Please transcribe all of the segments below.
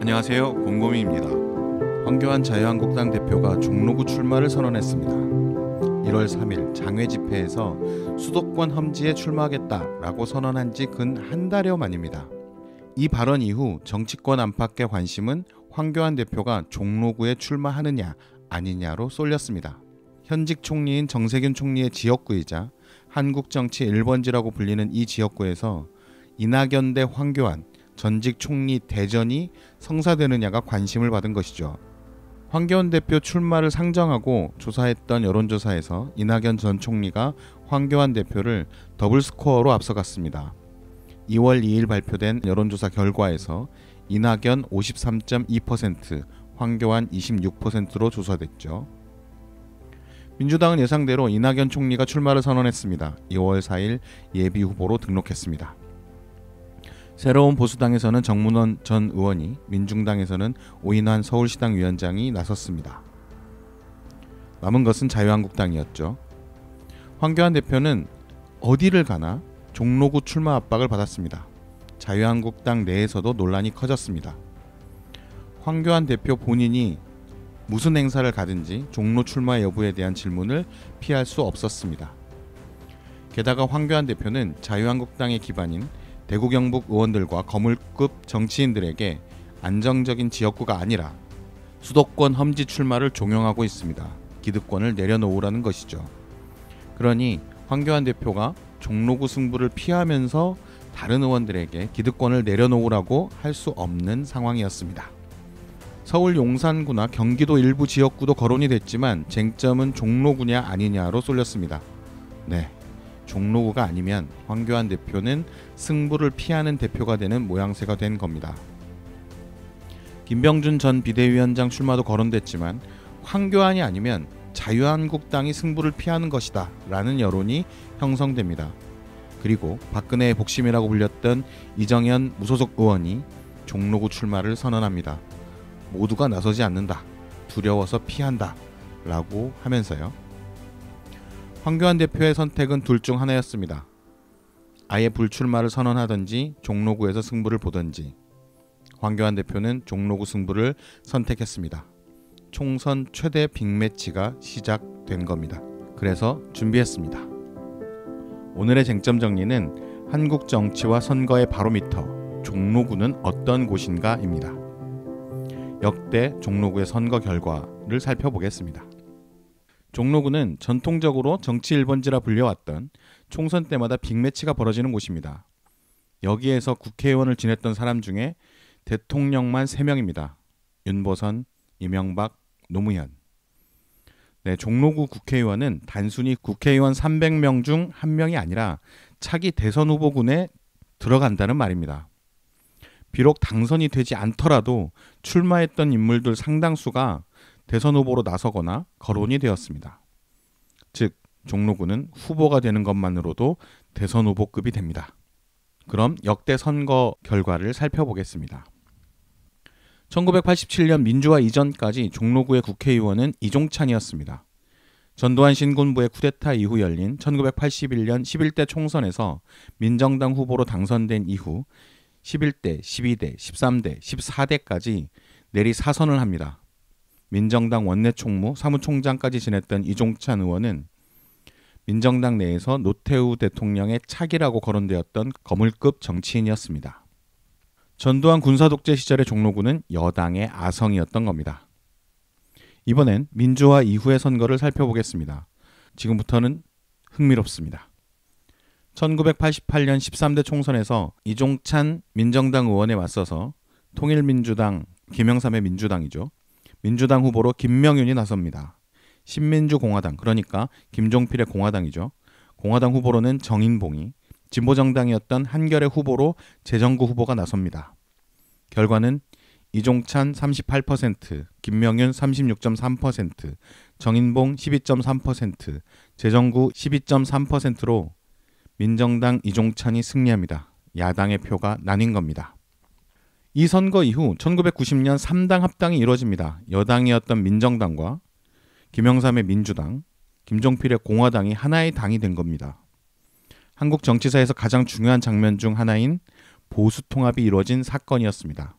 안녕하세요, 곰곰이입니다. 황교안 자유한국당 대표가 종로구 출마를 선언했습니다. 1월 3일 장외 집회에서 수도권 험지에 출마하겠다라고 선언한 지 근 한 달여 만입니다. 이 발언 이후 정치권 안팎의 관심은 황교안 대표가 종로구에 출마하느냐 아니냐로 쏠렸습니다. 현직 총리인 정세균 총리의 지역구이자 한국 정치 1번지라고 불리는 이 지역구에서 이낙연 대 황교안 전직 총리 대전이 성사되느냐가 관심을 받은 것이죠. 황교안 대표 출마를 상정하고 조사했던 여론조사에서 이낙연 전 총리가 황교안 대표를 더블 스코어로 앞서갔습니다. 2월 2일 발표된 여론조사 결과에서 이낙연 53.2%, 황교안 26%로 조사됐죠. 민주당은 예상대로 이낙연 총리가 출마를 선언했습니다. 2월 4일 예비후보로 등록했습니다. 새로운 보수당에서는 정문원 전 의원이, 민중당에서는 오인환 서울시당 위원장이 나섰습니다. 남은 것은 자유한국당이었죠. 황교안 대표는 어디를 가나 종로구 출마 압박을 받았습니다. 자유한국당 내에서도 논란이 커졌습니다. 황교안 대표 본인이 무슨 행사를 가든지 종로 출마 여부에 대한 질문을 피할 수 없었습니다. 게다가 황교안 대표는 자유한국당의 기반인 대구 경북 의원들과 거물급 정치인들에게 안정적인 지역구가 아니라 수도권 험지 출마를 종용하고 있습니다. 기득권을 내려놓으라는 것이죠. 그러니 황교안 대표가 종로구 승부를 피하면서 다른 의원들에게 기득권을 내려놓으라고 할 수 없는 상황이었습니다. 서울 용산구나 경기도 일부 지역구도 거론이 됐지만 쟁점은 종로구냐 아니냐로 쏠렸습니다. 네, 종로구가 아니면 황교안 대표는 승부를 피하는 대표가 되는 모양새가 된 겁니다. 김병준 전 비대위원장 출마도 거론됐지만 황교안이 아니면 자유한국당이 승부를 피하는 것이다 라는 여론이 형성됩니다. 그리고 박근혜의 복심이라고 불렸던 이정현 무소속 의원이 종로구 출마를 선언합니다. 모두가 나서지 않는다, 두려워서 피한다 라고 하면서요. 황교안 대표의 선택은 둘 중 하나였습니다. 아예 불출마를 선언하든지 종로구에서 승부를 보든지. 황교안 대표는 종로구 승부를 선택했습니다. 총선 최대 빅매치가 시작된 겁니다. 그래서 준비했습니다. 오늘의 쟁점 정리는 한국 정치와 선거의 바로미터, 종로구는 어떤 곳인가입니다. 역대 종로구의 선거 결과를 살펴보겠습니다. 종로구는 전통적으로 정치 1번지라 불려왔던 총선 때마다 빅매치가 벌어지는 곳입니다. 여기에서 국회의원을 지냈던 사람 중에 대통령만 3명입니다. 윤보선, 이명박, 노무현. 네, 종로구 국회의원은 단순히 국회의원 300명 중 1명이 아니라 차기 대선 후보군에 들어간다는 말입니다. 비록 당선이 되지 않더라도 출마했던 인물들 상당수가 대선 후보로 나서거나 거론이 되었습니다. 즉, 종로구는 후보가 되는 것만으로도 대선 후보급이 됩니다. 그럼 역대 선거 결과를 살펴보겠습니다. 1987년 민주화 이전까지 종로구의 국회의원은 이종찬이었습니다. 전두환 신군부의 쿠데타 이후 열린 1981년 11대 총선에서 민정당 후보로 당선된 이후 11대, 12대, 13대, 14대까지 내리 사선을 합니다. 민정당 원내총무, 사무총장까지 지냈던 이종찬 의원은 민정당 내에서 노태우 대통령의 차기라고 거론되었던 거물급 정치인이었습니다. 전두환 군사독재 시절의 종로구는 여당의 아성이었던 겁니다. 이번엔 민주화 이후의 선거를 살펴보겠습니다. 지금부터는 흥미롭습니다. 1988년 13대 총선에서 이종찬 민정당 의원에 맞서서 통일민주당, 김영삼의 민주당이죠. 민주당 후보로 김명윤이 나섭니다. 신민주공화당, 그러니까 김종필의 공화당이죠. 공화당 후보로는 정인봉이, 진보정당이었던 한결의 후보로 재정구 후보가 나섭니다. 결과는 이종찬 38%, 김명윤 36.3%, 정인봉 12.3%, 재정구 12.3%로 민정당 이종찬이 승리합니다. 야당의 표가 나뉜 겁니다. 이 선거 이후 1990년 3당 합당이 이루어집니다. 여당이었던 민정당과 김영삼의 민주당, 김종필의 공화당이 하나의 당이 된 겁니다. 한국 정치사에서 가장 중요한 장면 중 하나인 보수 통합이 이루어진 사건이었습니다.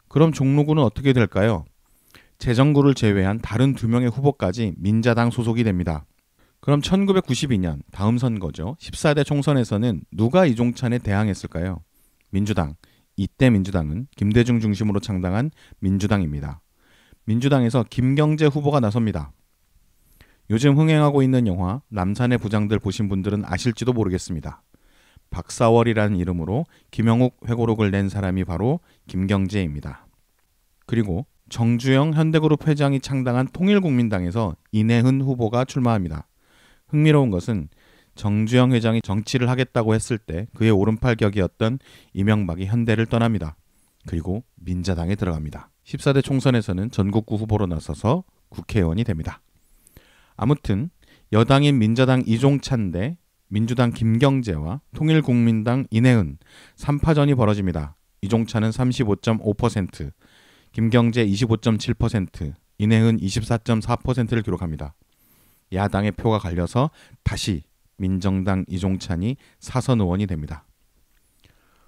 그럼 종로구는 어떻게 될까요? 재정구를 제외한 다른 2명의 후보까지 민자당 소속이 됩니다. 그럼 1992년 다음 선거죠. 14대 총선에서는 누가 이종찬에 대항했을까요? 민주당. 이때 민주당은 김대중 중심으로 창당한 민주당입니다. 민주당에서 김경재 후보가 나섭니다. 요즘 흥행하고 있는 영화 남산의 부장들 보신 분들은 아실지도 모르겠습니다. 박사월이라는 이름으로 김영욱 회고록을 낸 사람이 바로 김경재입니다. 그리고 정주영 현대그룹 회장이 창당한 통일국민당에서 이내흔 후보가 출마합니다. 흥미로운 것은 정주영 회장이 정치를 하겠다고 했을 때 그의 오른팔 격이었던 이명박이 현대를 떠납니다. 그리고 민자당에 들어갑니다. 14대 총선에서는 전국구 후보로 나서서 국회의원이 됩니다. 아무튼 여당인 민자당 이종찬 대 민주당 김경재와 통일국민당 이내흔 3파전이 벌어집니다. 이종찬은 35.5%, 김경재 25.7%, 이내흔 24.4%를 기록합니다. 야당의 표가 갈려서 다시 민정당 이종찬이 사선 의원이 됩니다.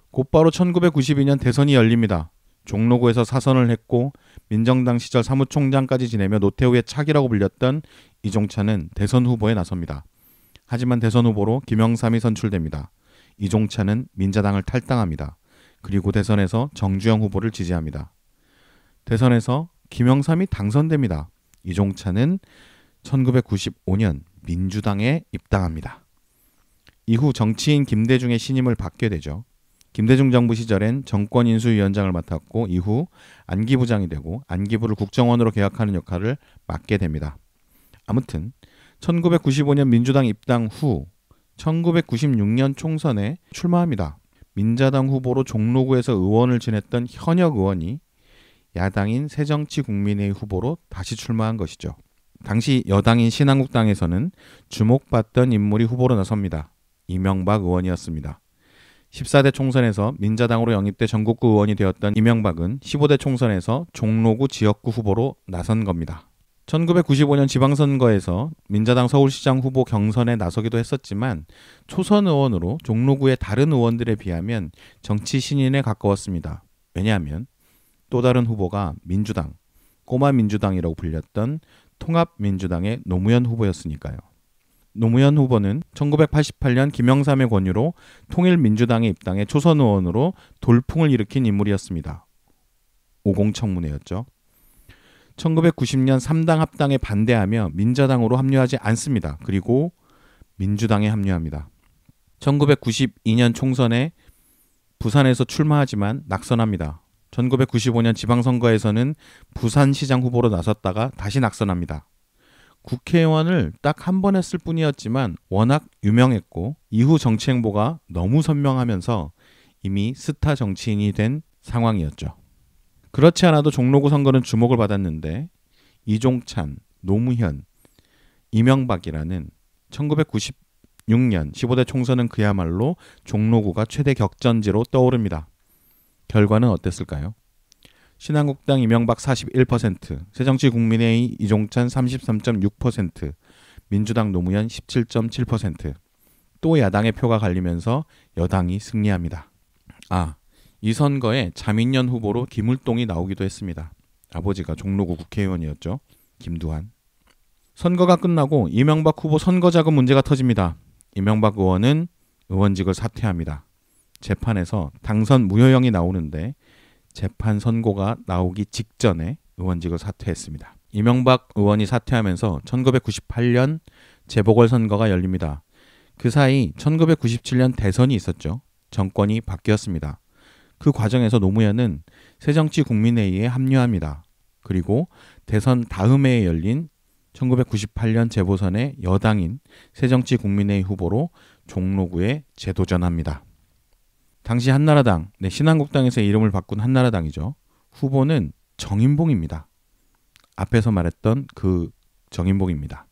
곧바로 1992년 대선이 열립니다. 종로구에서 사선을 했고 민정당 시절 사무총장까지 지내며 노태우의 차기라고 불렸던 이종찬은 대선 후보에 나섭니다. 하지만 대선 후보로 김영삼이 선출됩니다. 이종찬은 민자당을 탈당합니다. 그리고 대선에서 정주영 후보를 지지합니다. 대선에서 김영삼이 당선됩니다. 이종찬은 1995년 민주당에 입당합니다. 이후 정치인 김대중의 신임을 받게 되죠. 김대중 정부 시절엔 정권인수위원장을 맡았고 이후 안기부장이 되고 안기부를 국정원으로 개혁하는 역할을 맡게 됩니다. 아무튼 1995년 민주당 입당 후 1996년 총선에 출마합니다. 민자당 후보로 종로구에서 의원을 지냈던 현역 의원이 야당인 새정치국민회의 후보로 다시 출마한 것이죠. 당시 여당인 신한국당에서는 주목받던 인물이 후보로 나섭니다. 이명박 의원이었습니다. 14대 총선에서 민자당으로 영입돼 전국구 의원이 되었던 이명박은 15대 총선에서 종로구 지역구 후보로 나선 겁니다. 1995년 지방선거에서 민자당 서울시장 후보 경선에 나서기도 했었지만 초선 의원으로 종로구의 다른 의원들에 비하면 정치 신인에 가까웠습니다. 왜냐하면 또 다른 후보가 민주당, 꼬마 민주당이라고 불렸던 통합민주당의 노무현 후보였으니까요. 노무현 후보는 1988년 김영삼의 권유로 통일민주당에 입당해 초선 의원으로 돌풍을 일으킨 인물이었습니다. 50청문회였죠. 1990년 3당 합당에 반대하며 민자당으로 합류하지 않습니다. 그리고 민주당에 합류합니다. 1992년 총선에 부산에서 출마하지만 낙선합니다. 1995년 지방선거에서는 부산시장 후보로 나섰다가 다시 낙선합니다. 국회의원을 딱 한 번 했을 뿐이었지만 워낙 유명했고 이후 정치 행보가 너무 선명하면서 이미 스타 정치인이 된 상황이었죠. 그렇지 않아도 종로구 선거는 주목을 받았는데 이종찬, 노무현, 이명박이라는 1996년 15대 총선은 그야말로 종로구가 최대 격전지로 떠오릅니다. 결과는 어땠을까요? 신한국당 이명박 41%, 새정치국민회의 이종찬 33.6%, 민주당 노무현 17.7%, 또 야당의 표가 갈리면서 여당이 승리합니다. 이 선거에 자민련 후보로 김울동이 나오기도 했습니다. 아버지가 종로구 국회의원이었죠. 김두한. 선거가 끝나고 이명박 후보 선거자금 문제가 터집니다. 이명박 의원은 의원직을 사퇴합니다. 재판에서 당선 무효형이 나오는데 재판 선고가 나오기 직전에 의원직을 사퇴했습니다. 이명박 의원이 사퇴하면서 1998년 재보궐선거가 열립니다. 그 사이 1997년 대선이 있었죠. 정권이 바뀌었습니다. 그 과정에서 노무현은 새정치국민회의에 합류합니다. 그리고 대선 다음 해에 열린 1998년 재보선의 여당인 새정치국민회의 후보로 종로구에 재도전합니다. 당시 한나라당, 신한국당에서 이름을 바꾼 한나라당이죠. 후보는 정인봉입니다. 앞에서 말했던 그 정인봉입니다.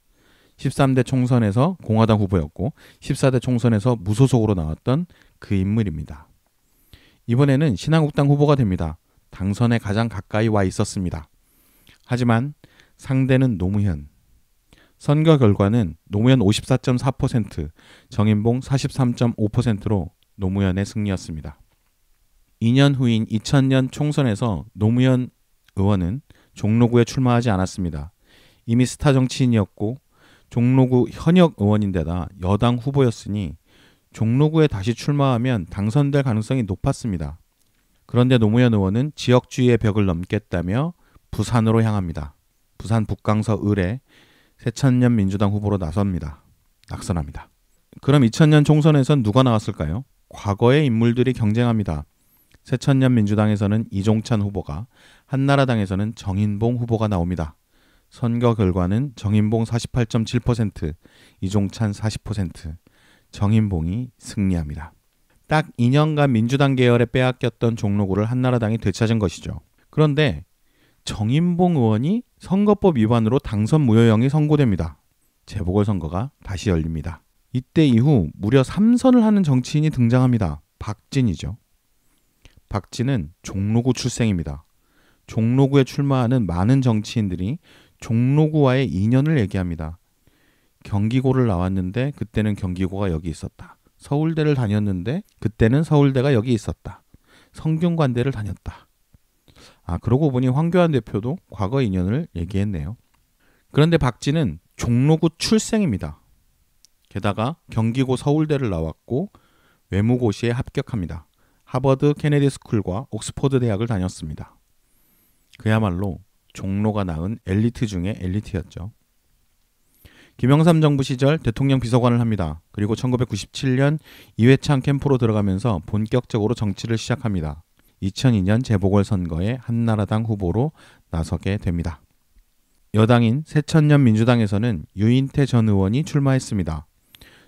13대 총선에서 공화당 후보였고 14대 총선에서 무소속으로 나왔던 그 인물입니다. 이번에는 신한국당 후보가 됩니다. 당선에 가장 가까이 와 있었습니다. 하지만 상대는 노무현. 선거 결과는 노무현 54.4%, 정인봉 43.5%로 노무현의 승리였습니다. 2년 후인 2000년 총선에서 노무현 의원은 종로구에 출마하지 않았습니다. 이미 스타 정치인이었고 종로구 현역 의원인데다 여당 후보였으니 종로구에 다시 출마하면 당선될 가능성이 높았습니다. 그런데 노무현 의원은 지역주의의 벽을 넘겠다며 부산으로 향합니다. 부산 북강서 을에 새천년 민주당 후보로 낙선합니다. 그럼 2000년 총선에선 누가 나왔을까요? 과거의 인물들이 경쟁합니다. 새천년 민주당에서는 이종찬 후보가, 한나라당에서는 정인봉 후보가 나옵니다. 선거 결과는 정인봉 48.7%, 이종찬 40%, 정인봉이 승리합니다. 딱 2년간 민주당 계열에 빼앗겼던 종로구를 한나라당이 되찾은 것이죠. 그런데 정인봉 의원이 선거법 위반으로 당선 무효형이 선고됩니다. 재보궐선거가 다시 열립니다. 이때 이후 무려 3선을 하는 정치인이 등장합니다. 박진이죠. 박진은 종로구 출생입니다. 종로구에 출마하는 많은 정치인들이 종로구와의 인연을 얘기합니다. 경기고를 나왔는데 그때는 경기고가 여기 있었다. 서울대를 다녔는데 그때는 서울대가 여기 있었다. 성균관대를 다녔다. 그러고 보니 황교안 대표도 과거 인연을 얘기했네요. 그런데 박진은 종로구 출생입니다. 게다가 경기고 서울대를 나왔고 외무고시에 합격합니다. 하버드 케네디 스쿨과 옥스퍼드 대학을 다녔습니다. 그야말로 종로가 낳은 엘리트 중에 엘리트였죠. 김영삼 정부 시절 대통령 비서관을 합니다. 그리고 1997년 이회창 캠프로 들어가면서 본격적으로 정치를 시작합니다. 2002년 재보궐선거에 한나라당 후보로 나서게 됩니다. 여당인 새천년 민주당에서는 유인태 전 의원이 출마했습니다.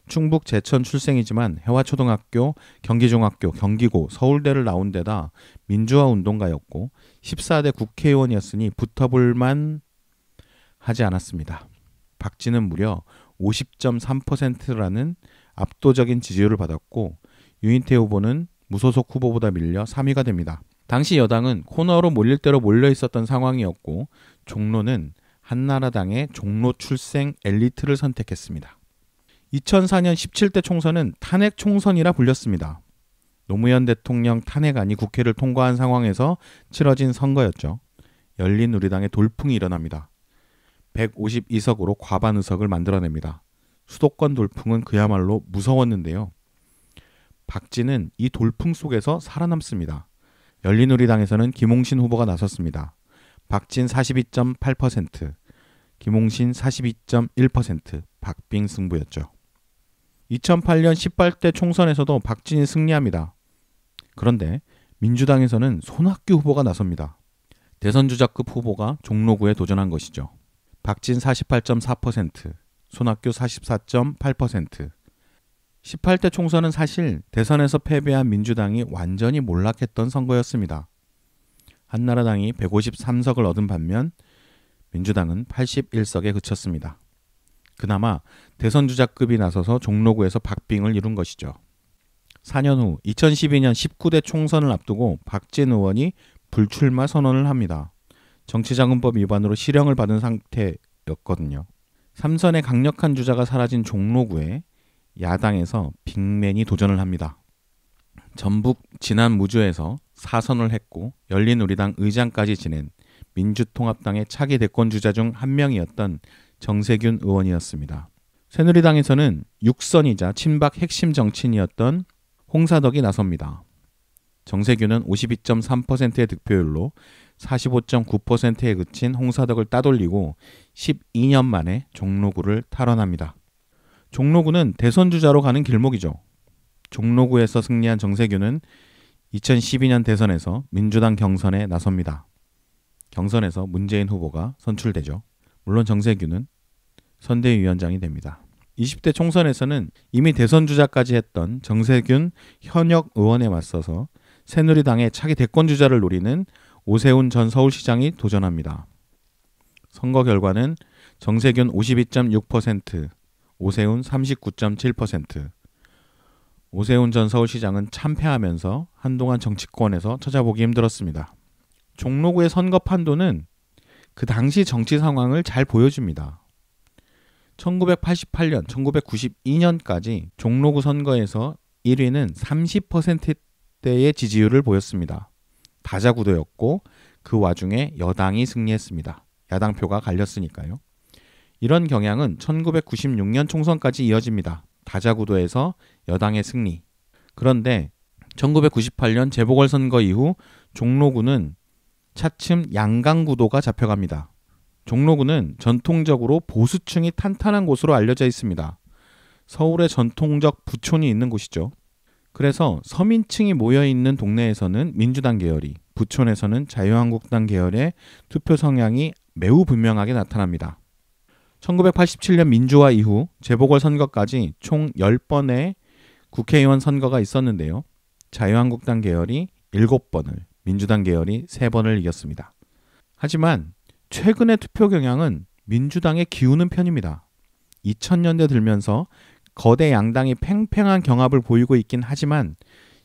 충북 제천 출생이지만 해화초등학교, 경기중학교, 경기고, 서울대를 나온 데다 민주화 운동가였고 14대 국회의원이었으니 붙어볼만 하지 않았습니다. 박진은 무려 50.3%라는 압도적인 지지율을 받았고 유인태 후보는 무소속 후보보다 밀려 3위가 됩니다. 당시 여당은 코너로 몰릴 대로 몰려 있었던 상황이었고 종로는 한나라당의 종로 출생 엘리트를 선택했습니다. 2004년 17대 총선은 탄핵 총선이라 불렸습니다. 노무현 대통령 탄핵안이 국회를 통과한 상황에서 치러진 선거였죠. 열린우리당의 돌풍이 일어납니다. 152석으로 과반 의석을 만들어냅니다. 수도권 돌풍은 그야말로 무서웠는데요. 박진은 이 돌풍 속에서 살아남습니다. 열린우리당에서는 김홍신 후보가 나섰습니다. 박진 42.8%, 김홍신 42.1%, 박빙 승부였죠. 2008년 18대 총선에서도 박진이 승리합니다. 그런데 민주당에서는 손학규 후보가 나섭니다. 대선주자급 후보가 종로구에 도전한 것이죠. 박진 48.4%, 손학규 44.8%. 18대 총선은 사실 대선에서 패배한 민주당이 완전히 몰락했던 선거였습니다. 한나라당이 153석을 얻은 반면 민주당은 81석에 그쳤습니다. 그나마 대선주자급이 나서서 종로구에서 박빙을 이룬 것이죠. 4년 후 2012년 19대 총선을 앞두고 박진 의원이 불출마 선언을 합니다. 정치자금법 위반으로 실형을 받은 상태였거든요. 3선의 강력한 주자가 사라진 종로구에 야당에서 빅맨이 도전을 합니다. 전북 진안 무주에서 4선을 했고 열린우리당 의장까지 지낸 민주통합당의 차기 대권주자 중 한 명이었던 정세균 의원이었습니다. 새누리당에서는 6선이자 친박 핵심 정치인이었던 홍사덕이 나섭니다. 정세균은 52.3%의 득표율로 45.9%에 그친 홍사덕을 따돌리고 12년 만에 종로구를 탈환합니다. 종로구는 대선주자로 가는 길목이죠. 종로구에서 승리한 정세균은 2012년 대선에서 민주당 경선에 나섭니다. 경선에서 문재인 후보가 선출되죠. 물론 정세균은 선대위원장이 됩니다. 20대 총선에서는 이미 대선주자까지 했던 정세균 현역 의원에 맞서서 새누리당의 차기 대권주자를 노리는 오세훈 전 서울시장이 도전합니다. 선거 결과는 정세균 52.6%, 오세훈 39.7%. 오세훈 전 서울시장은 참패하면서 한동안 정치권에서 찾아보기 힘들었습니다. 종로구의 선거 판도는 그 당시 정치 상황을 잘 보여줍니다. 1988년, 1992년까지 종로구 선거에서 1위는 대의 지지율을 보였습니다. 다자구도였고 그 와중에 여당이 승리했습니다. 야당표가 갈렸으니까요. 이런 경향은 1996년 총선까지 이어집니다. 다자구도에서 여당의 승리. 그런데 1998년 재보궐선거 이후 종로구는 차츰 양강구도가 잡혀갑니다. 종로구는 전통적으로 보수층이 탄탄한 곳으로 알려져 있습니다. 서울의 전통적 부촌이 있는 곳이죠. 그래서 서민층이 모여있는 동네에서는 민주당 계열이, 부촌에서는 자유한국당 계열의 투표 성향이 매우 분명하게 나타납니다. 1987년 민주화 이후 재보궐선거까지 총 10번의 국회의원 선거가 있었는데요. 자유한국당 계열이 7번을, 민주당 계열이 3번을 이겼습니다. 하지만 최근의 투표 경향은 민주당에 기우는 편입니다. 2000년대 들면서 거대 양당이 팽팽한 경합을 보이고 있긴 하지만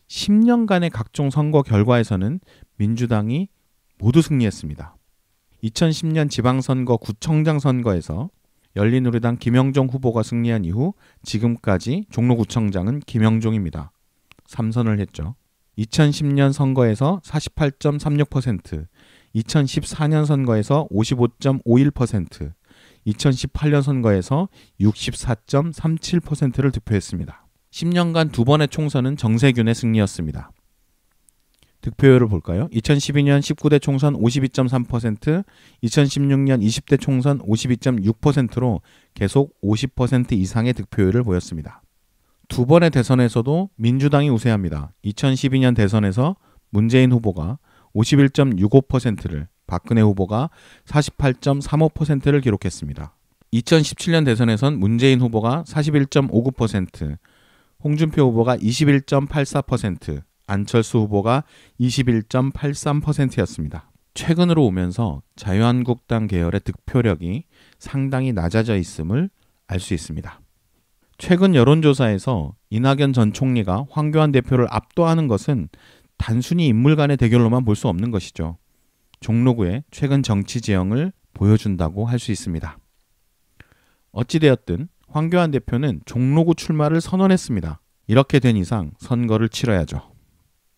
10년간의 각종 선거 결과에서는 민주당이 모두 승리했습니다. 2010년 지방선거 구청장 선거에서 열린우리당 김영종 후보가 승리한 이후 지금까지 종로구청장은 김영종입니다. 3선을 했죠. 2010년 선거에서 48.36%, 2014년 선거에서 55.51%, 2018년 선거에서 64.37%를 득표했습니다. 10년간 2번의 총선은 정세균의 승리였습니다. 득표율을 볼까요? 2012년 19대 총선 52.3%, 2016년 20대 총선 52.6%로 계속 50% 이상의 득표율을 보였습니다. 2번의 대선에서도 민주당이 우세합니다. 2012년 대선에서 문재인 후보가 51.65%를, 박근혜 후보가 48.35%를 기록했습니다. 2017년 대선에선 문재인 후보가 41.59%, 홍준표 후보가 21.84%, 안철수 후보가 21.83%였습니다. 최근으로 오면서 자유한국당 계열의 득표력이 상당히 낮아져 있음을 알 수 있습니다. 최근 여론조사에서 이낙연 전 총리가 황교안 대표를 압도하는 것은 단순히 인물 간의 대결로만 볼 수 없는 것이죠. 종로구의 최근 정치 지형을 보여준다고 할 수 있습니다. 어찌되었든 황교안 대표는 종로구 출마를 선언했습니다. 이렇게 된 이상 선거를 치러야죠.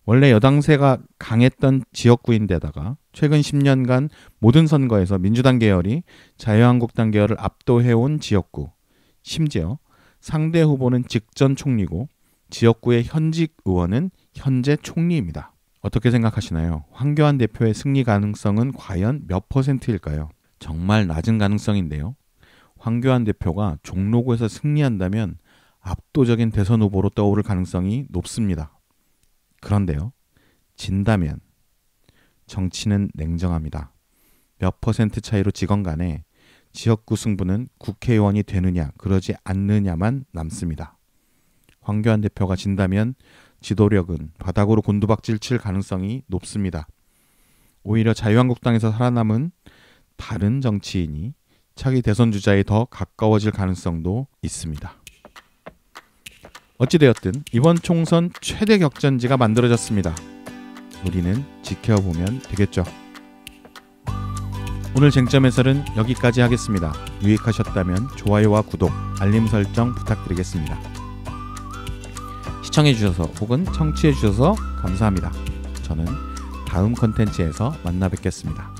원래 여당세가 강했던 지역구인데다가 최근 10년간 모든 선거에서 민주당 계열이 자유한국당 계열을 압도해온 지역구, 심지어 상대 후보는 직전 총리고 지역구의 현직 의원은 현재 총리입니다. 어떻게 생각하시나요? 황교안 대표의 승리 가능성은 과연 몇 %일까요? 정말 낮은 가능성인데요. 황교안 대표가 종로구에서 승리한다면 압도적인 대선 후보로 떠오를 가능성이 높습니다. 그런데요, 진다면 정치는 냉정합니다. 몇 % 차이로 지건 간에 지역구 승부는 국회의원이 되느냐 그러지 않느냐만 남습니다. 황교안 대표가 진다면 지도력은 바닥으로 곤두박질 칠 가능성이 높습니다. 오히려 자유한국당에서 살아남은 다른 정치인이 차기 대선 주자에 더 가까워질 가능성도 있습니다. 어찌되었든 이번 총선 최대 격전지가 만들어졌습니다. 우리는 지켜보면 되겠죠. 오늘 쟁점 해설은 여기까지 하겠습니다. 유익하셨다면 좋아요와 구독, 알림 설정 부탁드리겠습니다. 시청해주셔서 혹은 청취해주셔서 감사합니다. 저는 다음 컨텐츠에서 만나 뵙겠습니다.